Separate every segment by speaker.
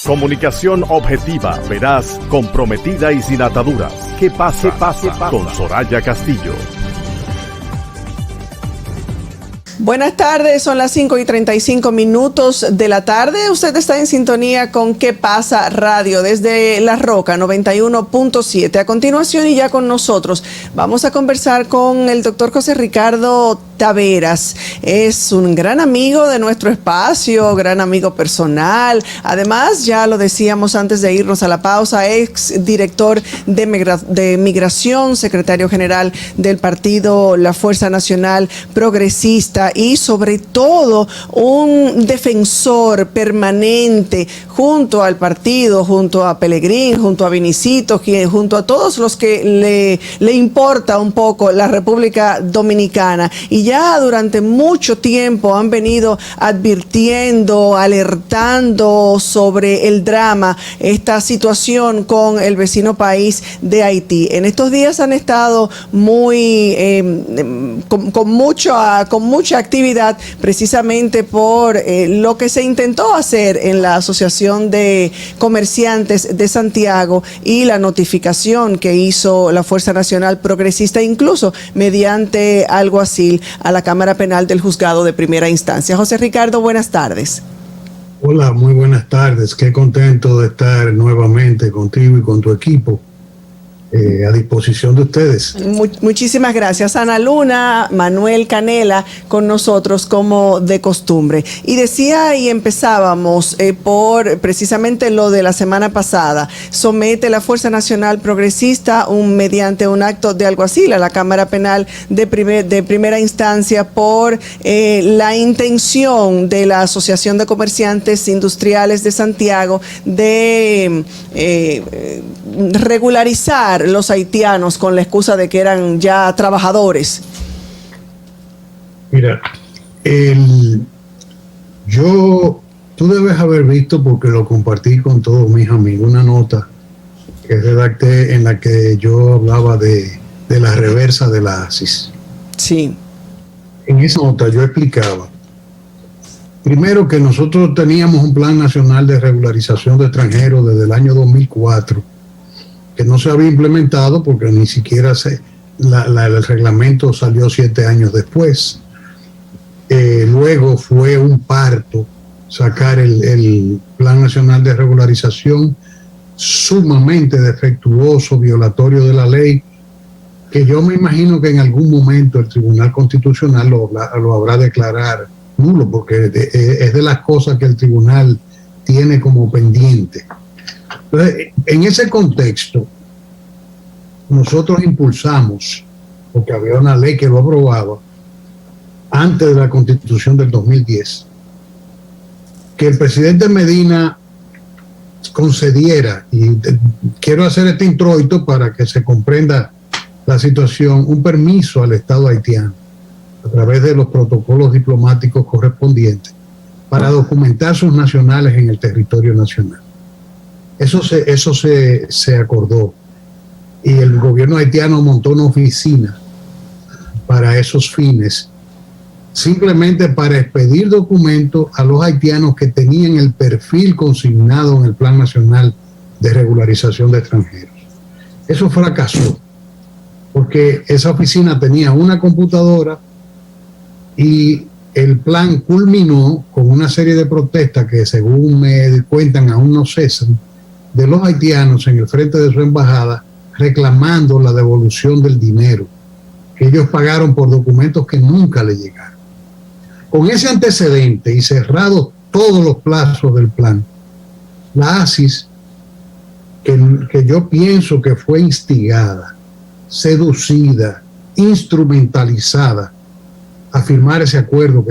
Speaker 1: Comunicación objetiva, veraz, comprometida y sin ataduras. Que pase, con Soraya Castillo.
Speaker 2: Buenas tardes, son las 5:35 de la tarde. Usted está en sintonía con ¿Qué pasa? Radio desde La Roca 91.7. A continuación y ya con nosotros vamos a conversar con el doctor José Ricardo Taveras. Es un gran amigo de nuestro espacio, gran amigo personal. Además, ya lo decíamos antes de irnos a la pausa, ex director de Migración, secretario general del partido La Fuerza Nacional Progresista y sobre todo un defensor permanente junto al partido, junto a Pelegrín, junto a Vinicito, junto a todos los que le importa un poco la República Dominicana. Y ya durante mucho tiempo han venido advirtiendo, alertando sobre el drama, esta situación con el vecino país de Haití. En estos días han estado muy con mucha actividad precisamente por lo que se intentó hacer en la Asociación de Comerciantes de Santiago y la notificación que hizo la Fuerza Nacional Progresista, incluso mediante alguacil, a la Cámara Penal del Juzgado de Primera Instancia. José Ricardo, buenas tardes.
Speaker 3: Hola, muy buenas tardes. Qué contento de estar nuevamente contigo y con tu equipo. A disposición de ustedes.
Speaker 2: Muchísimas gracias. Ana Luna, Manuel Canela con nosotros como de costumbre. Y decía, y empezábamos por precisamente lo de la semana pasada, somete la Fuerza Nacional Progresista mediante un acto de alguacil a la Cámara Penal de primera instancia por la intención de la Asociación de Comerciantes Industriales de Santiago de regularizar los haitianos con la excusa de que eran ya trabajadores.
Speaker 3: Mira, tú debes haber visto, porque lo compartí con todos mis amigos, una nota que redacté en la que yo hablaba de la reversa de la ASIS.
Speaker 2: Sí.
Speaker 3: En esa nota yo explicaba, primero, que nosotros teníamos un plan nacional de regularización de extranjeros desde el año 2004, que no se había implementado porque ni siquiera el reglamento salió 7 años después. Luego fue un parto sacar el Plan Nacional de Regularización, sumamente defectuoso, violatorio de la ley, que yo me imagino que en algún momento el Tribunal Constitucional lo habrá declarar nulo, porque es de las cosas que el tribunal tiene como pendiente. Entonces, en ese contexto, nosotros impulsamos, porque había una ley que lo aprobaba antes de la Constitución del 2010, que el presidente Medina concediera, y quiero hacer este introito para que se comprenda la situación, un permiso al Estado haitiano a través de los protocolos diplomáticos correspondientes para documentar sus nacionales en el territorio nacional. Eso se acordó, y el gobierno haitiano montó una oficina para esos fines, simplemente para expedir documentos a los haitianos que tenían el perfil consignado en el Plan Nacional de Regularización de Extranjeros. Eso fracasó, porque esa oficina tenía una computadora y el plan culminó con una serie de protestas que, según me cuentan, aún no cesan, de los haitianos en el frente de su embajada, reclamando la devolución del dinero que ellos pagaron por documentos que nunca le llegaron. Con ese antecedente y cerrados todos los plazos del plan, la ASIS, que yo pienso que fue instigada, seducida, instrumentalizada a firmar ese acuerdo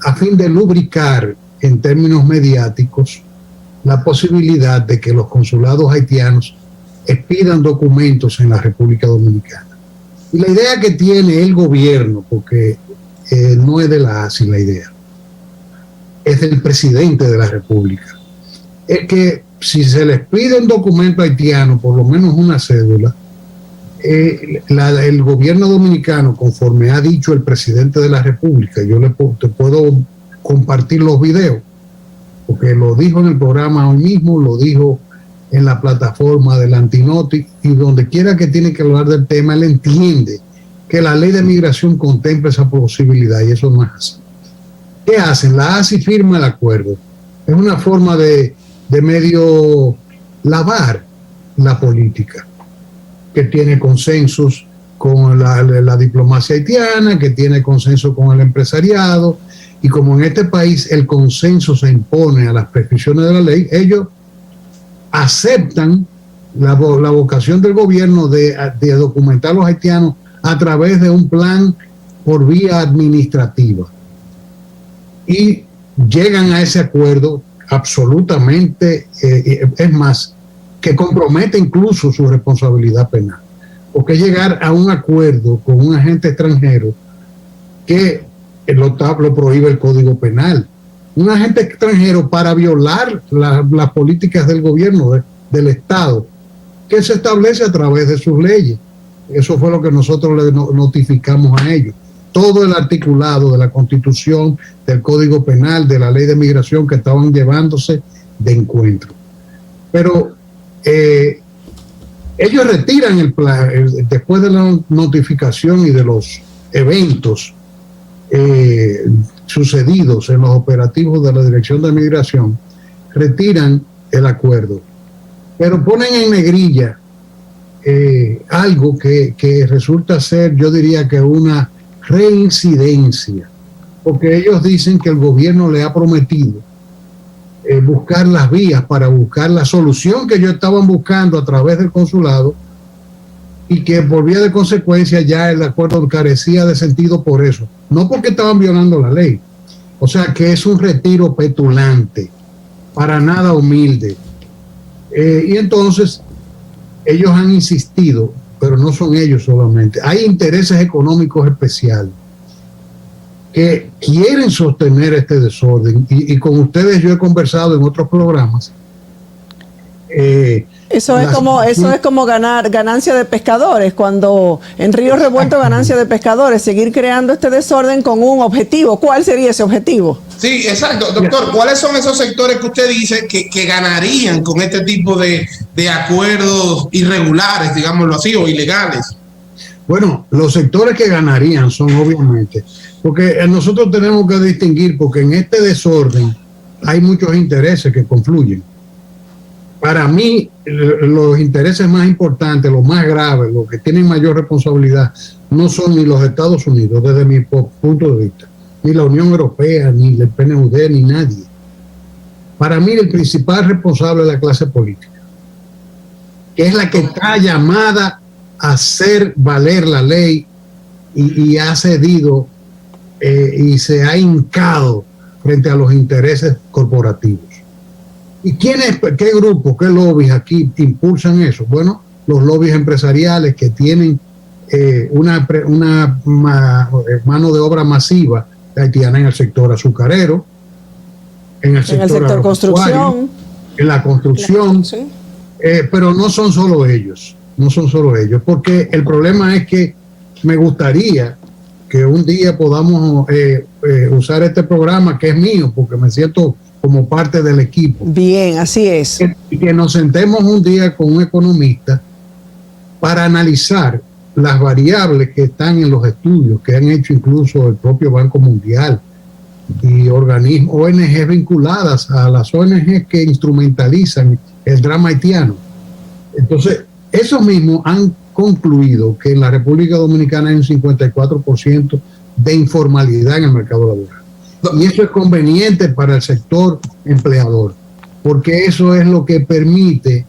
Speaker 3: a fin de lubricar en términos mediáticos la posibilidad de que los consulados haitianos expidan documentos en la República Dominicana. Y la idea que tiene el gobierno, porque no es de la ASI la idea, es del presidente de la República, es que si se les pide un documento haitiano, por lo menos una cédula, el gobierno dominicano, conforme ha dicho el presidente de la República, yo te puedo compartir los videos, porque lo dijo en el programa hoy mismo, lo dijo en la plataforma del Antinoti, y donde quiera que tiene que hablar del tema, él entiende que la ley de migración contempla esa posibilidad, y eso no es así. ¿Qué hacen? La ASI firma el acuerdo. Es una forma de medio lavar la política, que tiene consensos con la diplomacia haitiana, que tiene consenso con el empresariado, y como en este país el consenso se impone a las prescripciones de la ley, ellos aceptan la vocación del gobierno de documentar a los haitianos a través de un plan por vía administrativa. Y llegan a ese acuerdo absolutamente, es más, que compromete incluso su responsabilidad penal. Porque llegar a un acuerdo con un agente extranjero que lo prohíbe el Código Penal. Un agente extranjero, para violar las políticas del gobierno, del Estado, que se establece a través de sus leyes. Eso fue lo que nosotros le notificamos a ellos. Todo el articulado de la Constitución, del Código Penal, de la Ley de Migración, que estaban llevándose de encuentro. Pero ellos retiran el plan después de la notificación y de los eventos sucedidos en los operativos de la Dirección de Migración, retiran el acuerdo, pero ponen en negrilla algo que resulta ser, yo diría que una reincidencia, porque ellos dicen que el gobierno le ha prometido buscar las vías para buscar la solución que ellos estaban buscando a través del consulado, y que por vía de consecuencia ya el acuerdo carecía de sentido por eso, no porque estaban violando la ley. O sea que es un retiro petulante, para nada humilde. Y entonces ellos han insistido, pero no son ellos solamente, hay intereses económicos especiales que quieren sostener este desorden, y con ustedes yo he conversado en otros programas.
Speaker 2: Eso es como ganancia de pescadores, cuando en Río Revuelto ganancia de pescadores, seguir creando este desorden con un objetivo. ¿Cuál sería ese objetivo?
Speaker 4: Sí, exacto. Doctor, ¿cuáles son esos sectores que usted dice que ganarían con este tipo de acuerdos irregulares, digámoslo así, o ilegales?
Speaker 3: Bueno, los sectores que ganarían son obviamente, porque nosotros tenemos que distinguir, porque en este desorden hay muchos intereses que confluyen. Para mí, los intereses más importantes, los más graves, los que tienen mayor responsabilidad, no son ni los Estados Unidos, desde mi punto de vista, ni la Unión Europea, ni el PNUD, ni nadie. Para mí, el principal responsable es la clase política, que es la que está llamada a hacer valer la ley y ha cedido y se ha hincado frente a los intereses corporativos. ¿Y qué grupos, qué lobbies aquí impulsan eso? Bueno, los lobbies empresariales que tienen una mano de obra masiva haitiana en el sector azucarero, en el sector construcción, en la construcción, sí. Pero no son solo ellos, porque el problema es que me gustaría que un día podamos usar este programa, que es mío, porque me siento como parte del equipo.
Speaker 2: Bien, así es.
Speaker 3: Que nos sentemos un día con un economista para analizar las variables que están en los estudios que han hecho incluso el propio Banco Mundial y organismos, ONG vinculadas a las ONG que instrumentalizan el drama haitiano. Entonces, esos mismos han concluido que en la República Dominicana hay un 54% de informalidad en el mercado laboral. Y eso es conveniente para el sector empleador, porque eso es lo que permite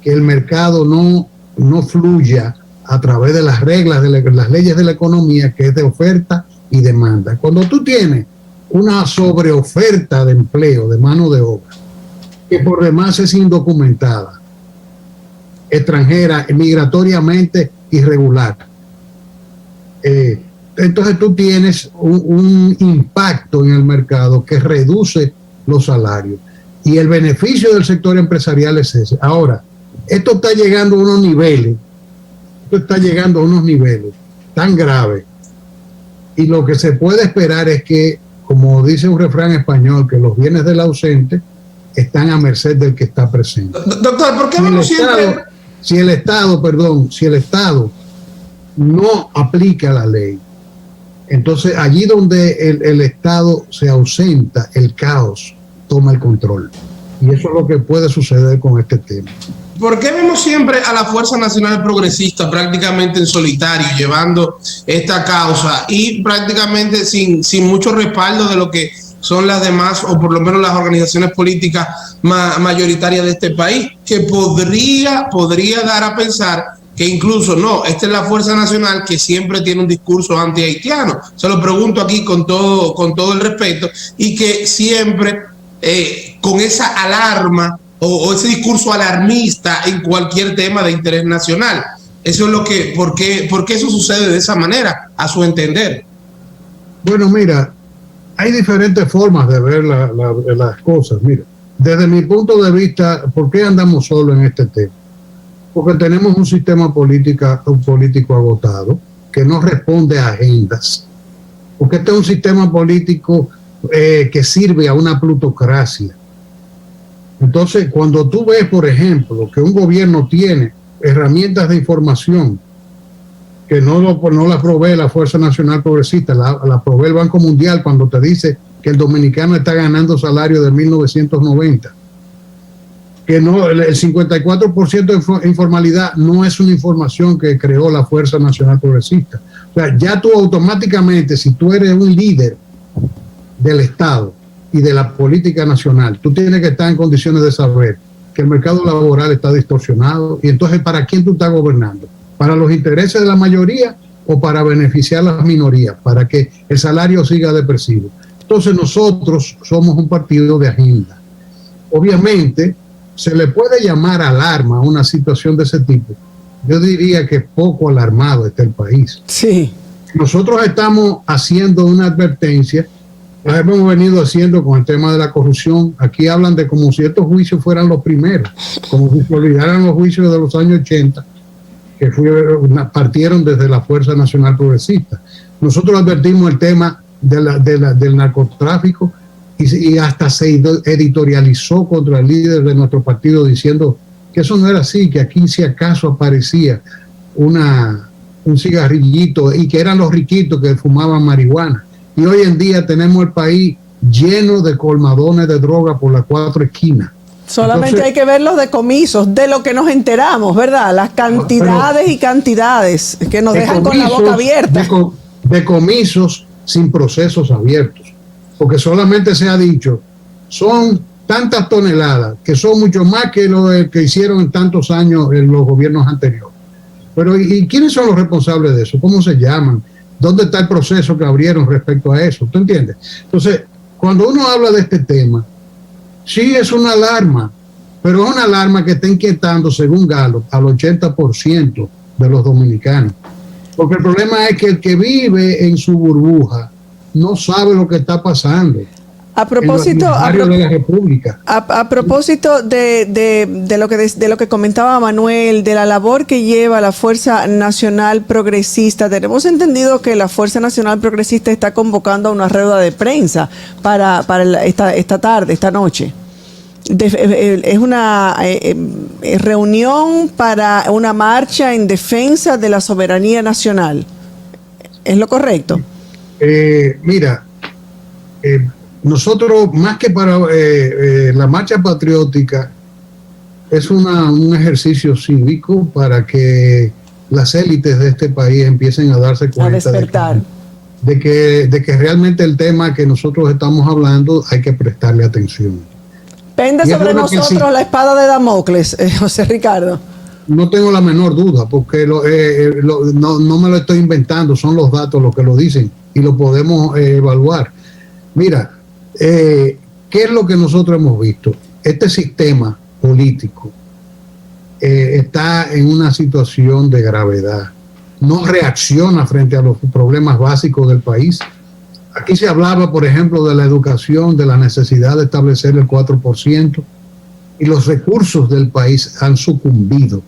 Speaker 3: que el mercado no fluya a través de las reglas, de las leyes de la economía, que es de oferta y demanda. Cuando tú tienes una sobreoferta de empleo, de mano de obra, que por demás es indocumentada, extranjera, migratoriamente irregular, entonces tú tienes un impacto en el mercado que reduce los salarios, y el beneficio del sector empresarial es ese. Ahora, esto está llegando a unos niveles tan graves, y lo que se puede esperar es que, como dice un refrán español, que los bienes del ausente están a merced del que está presente.
Speaker 4: Doctor, ¿por qué vemos siempre?
Speaker 3: Si el Estado no aplica la ley, entonces allí donde el Estado se ausenta, el caos toma el control. Y eso es lo que puede suceder con este tema.
Speaker 4: ¿Por qué vemos siempre a la Fuerza Nacional Progresista prácticamente en solitario llevando esta causa y prácticamente sin mucho respaldo de lo que son las demás, o por lo menos las organizaciones políticas mayoritarias de este país, que podría dar a pensar que incluso no, esta es la Fuerza Nacional que siempre tiene un discurso anti-haitiano? Se lo pregunto aquí con todo el respeto, y que siempre con esa alarma o ese discurso alarmista en cualquier tema de interés nacional. Eso es lo que, ¿por qué eso sucede de esa manera, a su entender?
Speaker 3: Bueno, mira, hay diferentes formas de ver las cosas. Mira, desde mi punto de vista, ¿por qué andamos solos en este tema? Porque tenemos un sistema político agotado que no responde a agendas. Porque este es un sistema político que sirve a una plutocracia. Entonces, cuando tú ves, por ejemplo, que un gobierno tiene herramientas de información que no la provee la Fuerza Nacional Progresista, la provee el Banco Mundial cuando te dice que el dominicano está ganando salario de 1990, que no, el 54% de informalidad no es una información que creó la Fuerza Nacional Progresista. O sea, ya tú automáticamente, si tú eres un líder del Estado y de la política nacional, tú tienes que estar en condiciones de saber que el mercado laboral está distorsionado, y entonces ¿para quién tú estás gobernando? ¿Para los intereses de la mayoría o para beneficiar a las minorías, para que el salario siga depresivo? Entonces nosotros somos un partido de agenda. Obviamente se le puede llamar alarma a una situación de ese tipo. Yo diría que poco alarmado está el país.
Speaker 2: Sí.
Speaker 3: Nosotros estamos haciendo una advertencia, la hemos venido haciendo con el tema de la corrupción. Aquí hablan de como si estos juicios fueran los primeros, como si se olvidaran los juicios de los años 80, que partieron desde la Fuerza Nacional Progresista. Nosotros advertimos el tema del narcotráfico y hasta se editorializó contra el líder de nuestro partido diciendo que eso no era así, que aquí si acaso aparecía un cigarrillito y que eran los riquitos que fumaban marihuana. Y hoy en día tenemos el país lleno de colmadones de droga por las 4 esquinas.
Speaker 2: Solamente entonces, hay que ver los decomisos, de lo que nos enteramos, ¿verdad? Las cantidades y cantidades que nos dejan con la boca abierta.
Speaker 3: Decomisos sin procesos abiertos. Porque solamente se ha dicho, son tantas toneladas, que son mucho más que lo que hicieron en tantos años en los gobiernos anteriores. Pero ¿y quiénes son los responsables de eso? ¿Cómo se llaman? ¿Dónde está el proceso que abrieron respecto a eso? ¿Tú entiendes? Entonces, cuando uno habla de este tema, sí es una alarma, pero es una alarma que está inquietando, según Gallup, al 80% de los dominicanos. Porque el problema es que el que vive en su burbuja no sabe lo que está pasando.
Speaker 2: A propósito,
Speaker 3: de la República.
Speaker 2: A propósito de lo que comentaba Manuel, de la labor que lleva la Fuerza Nacional Progresista, tenemos entendido que la Fuerza Nacional Progresista está convocando a una rueda de prensa para esta tarde, esta noche. Es una reunión para una marcha en defensa de la soberanía nacional. ¿Es lo correcto?
Speaker 3: Mira, nosotros, más que para la marcha patriótica, es un ejercicio cívico para que las élites de este país empiecen a darse cuenta
Speaker 2: a despertar.
Speaker 3: De que realmente el tema que nosotros estamos hablando hay que prestarle atención.
Speaker 2: Pende sobre nosotros la espada de Damocles, José Ricardo.
Speaker 3: No tengo la menor duda, porque no me lo estoy inventando, son los datos los que lo dicen y lo podemos evaluar. Mira, ¿qué es lo que nosotros hemos visto? Este sistema político está en una situación de gravedad. No reacciona frente a los problemas básicos del país. Aquí se hablaba, por ejemplo, de la educación, de la necesidad de establecer el 4%, y los recursos del país han sucumbido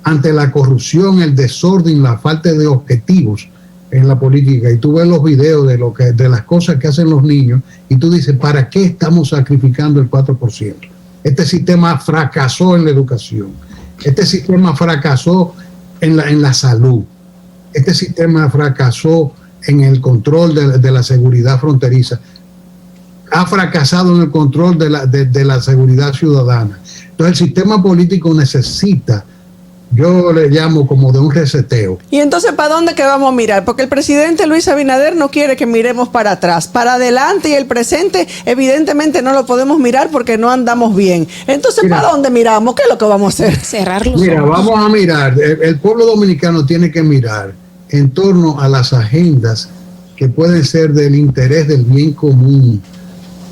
Speaker 3: ante la corrupción, el desorden, la falta de objetivos en la política y tú ves los videos de las cosas que hacen los niños y tú dices, ¿para qué estamos sacrificando el 4%? Este sistema fracasó en la educación, este sistema fracasó en la salud, este sistema fracasó en el control de la seguridad fronteriza, ha fracasado en el control de la seguridad ciudadana. Entonces el sistema político necesita, yo le llamo como de un reseteo.
Speaker 2: Y entonces, ¿para dónde que vamos a mirar? Porque el presidente Luis Abinader no quiere que miremos para atrás. Para adelante y el presente, evidentemente no lo podemos mirar porque no andamos bien. Entonces, mira, ¿para dónde miramos? ¿Qué es lo que vamos a hacer?
Speaker 5: Cerrar los
Speaker 3: Mira,
Speaker 5: ojos.
Speaker 3: vamos a mirar. El pueblo dominicano tiene que mirar en torno a las agendas que pueden ser del interés del bien común,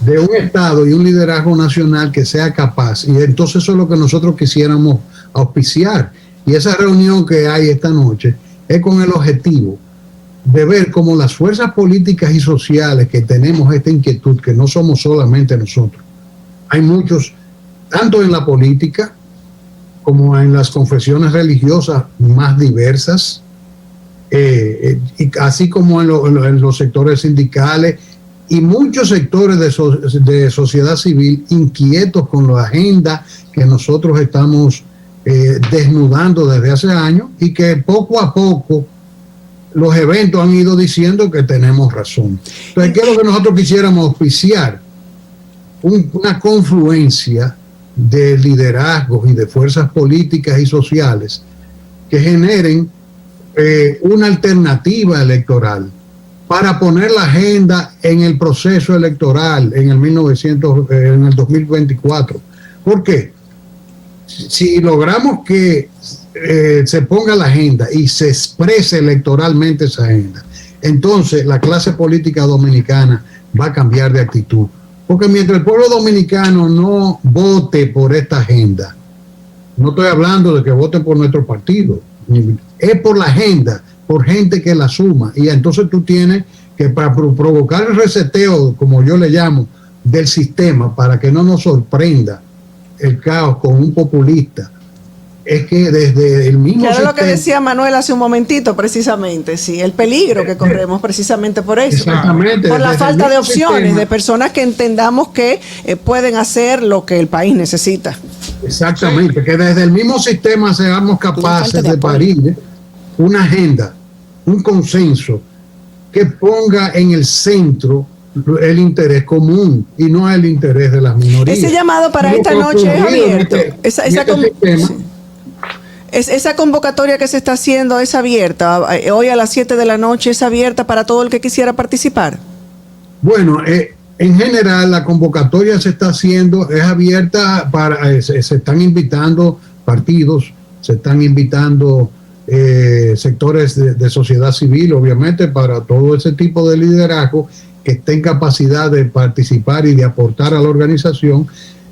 Speaker 3: de un Estado y un liderazgo nacional que sea capaz. Y entonces eso es lo que nosotros quisiéramos auspiciar. Y esa reunión que hay esta noche es con el objetivo de ver cómo las fuerzas políticas y sociales que tenemos esta inquietud, que no somos solamente nosotros, hay muchos, tanto en la política como en las confesiones religiosas más diversas, y así como en los sectores sindicales y muchos sectores de sociedad civil inquietos con la agenda que nosotros estamos desnudando desde hace años y que poco a poco los eventos han ido diciendo que tenemos razón. Entonces, ¿qué es lo que nosotros quisiéramos auspiciar? Una confluencia de liderazgos y de fuerzas políticas y sociales que generen una alternativa electoral para poner la agenda en el proceso electoral en el 2024. ¿Por qué? Si logramos que se ponga la agenda y se exprese electoralmente esa agenda, entonces la clase política dominicana va a cambiar de actitud. Porque mientras el pueblo dominicano no vote por esta agenda, no estoy hablando de que voten por nuestro partido, es por la agenda, por gente que la suma. Y entonces tú tienes que, para provocar el reseteo, como yo le llamo, del sistema, para que no nos sorprenda el caos con un populista, es que desde el mismo
Speaker 2: Claro,
Speaker 3: sistema,
Speaker 2: lo que decía Manuel hace un momentito, precisamente, sí, el peligro que corremos precisamente por eso.
Speaker 3: Exactamente,
Speaker 2: Por la
Speaker 3: desde
Speaker 2: falta
Speaker 3: el
Speaker 2: de
Speaker 3: mismo
Speaker 2: opciones,
Speaker 3: sistema,
Speaker 2: de personas que entendamos que pueden hacer lo que el país necesita.
Speaker 3: exactamente, que desde el mismo sistema seamos capaces de parir una agenda, un consenso que ponga en el centro el interés común y no el interés de las minorías.
Speaker 2: Ese llamado para esta noche es abierto. Esa convocatoria que se está haciendo es abierta. Hoy a las 7 de la noche es abierta para todo el que quisiera participar.
Speaker 3: Bueno, en general la convocatoria se está haciendo, es abierta para, se están invitando partidos, se están invitando sectores de sociedad civil, obviamente, para todo ese tipo de liderazgo que esté en capacidad de participar y de aportar a la organización.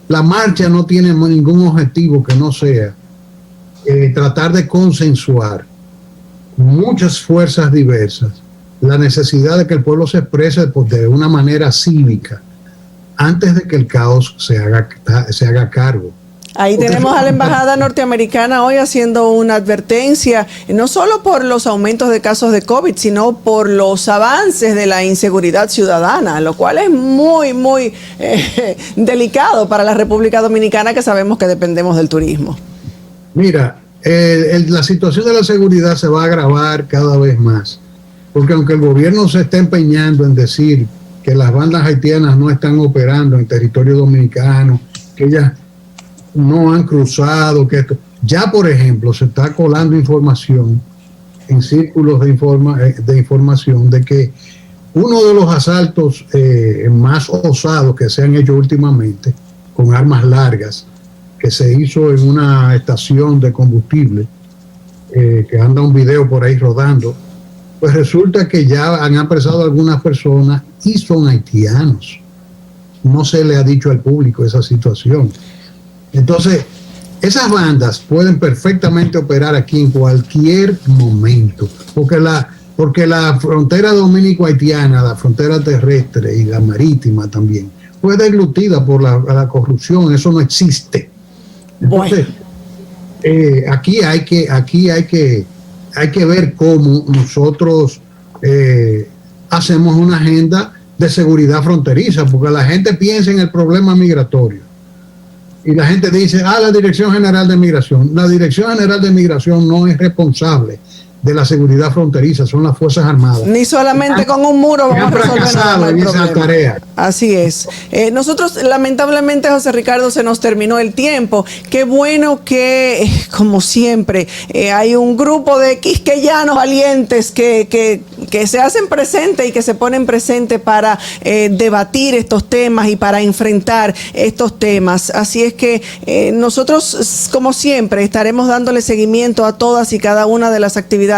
Speaker 3: La marcha no tiene ningún objetivo que no sea tratar de consensuar muchas fuerzas diversas, la necesidad de que el pueblo se exprese de una manera cívica antes de que el caos se haga cargo.
Speaker 2: Ahí tenemos a la embajada norteamericana hoy haciendo una advertencia, no solo por los aumentos de casos de COVID, sino por los avances de la inseguridad ciudadana, lo cual es muy, muy delicado para la República Dominicana, que sabemos que dependemos del turismo.
Speaker 3: Mira, la situación de la seguridad se va a agravar cada vez más, porque aunque el gobierno se está empeñando en decir que las bandas haitianas no están operando en territorio dominicano, que ellas no han cruzado, que esto, ya por ejemplo se está colando información en círculos de información de que uno de los asaltos más osados que se han hecho últimamente con armas largas, que se hizo en una estación de combustible, que anda un video por ahí rodando, pues resulta que ya han apresado a algunas personas y son haitianos. No se le ha dicho al público esa situación. Entonces, esas bandas pueden perfectamente operar aquí en cualquier momento, porque la frontera dominico-haitiana, la frontera terrestre y la marítima también, fue deglutida por la corrupción. Eso no existe. Entonces, aquí hay que ver cómo nosotros hacemos una agenda de seguridad fronteriza, porque la gente piensa en el problema migratorio y la gente dice, la Dirección General de Migración. La Dirección General de Migración no es responsable de la seguridad fronteriza, son las Fuerzas Armadas.
Speaker 2: Ni solamente con un muro vamos a resolver nada
Speaker 3: en esa tarea.
Speaker 2: Así es. Nosotros, lamentablemente, José Ricardo, se nos terminó el tiempo. Qué bueno que, como siempre, hay un grupo de quisqueyanos valientes que se hacen presentes y que se ponen presentes para debatir estos temas y para enfrentar estos temas. Así es que nosotros, como siempre, estaremos dándole seguimiento a todas y cada una de las actividades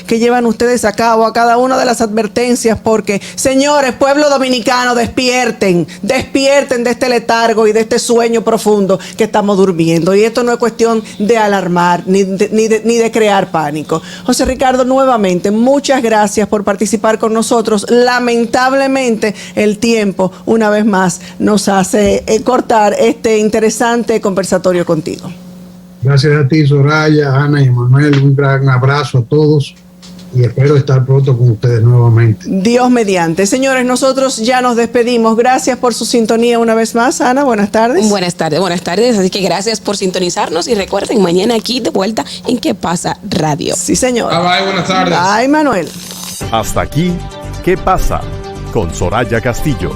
Speaker 2: que llevan ustedes a cabo, a cada una de las advertencias, porque, señores, pueblo dominicano, despierten de este letargo y de este sueño profundo que estamos durmiendo. Y esto no es cuestión de alarmar ni de crear pánico. José Ricardo, nuevamente, muchas gracias por participar con nosotros. Lamentablemente, el tiempo, una vez más, nos hace cortar este interesante conversatorio contigo.
Speaker 3: Gracias a ti, Soraya, Ana y Manuel. Un gran abrazo a todos y espero estar pronto con ustedes nuevamente.
Speaker 2: Dios mediante. Señores, nosotros ya nos despedimos. Gracias por su sintonía una vez más. Ana, buenas tardes.
Speaker 5: Buenas tardes. Así que gracias por sintonizarnos y recuerden, mañana aquí de vuelta en ¿Qué pasa Radio?
Speaker 2: Sí, señor.
Speaker 4: Bye, buenas tardes.
Speaker 2: Bye, Manuel.
Speaker 1: Hasta aquí, ¿qué pasa? Con Soraya Castillo.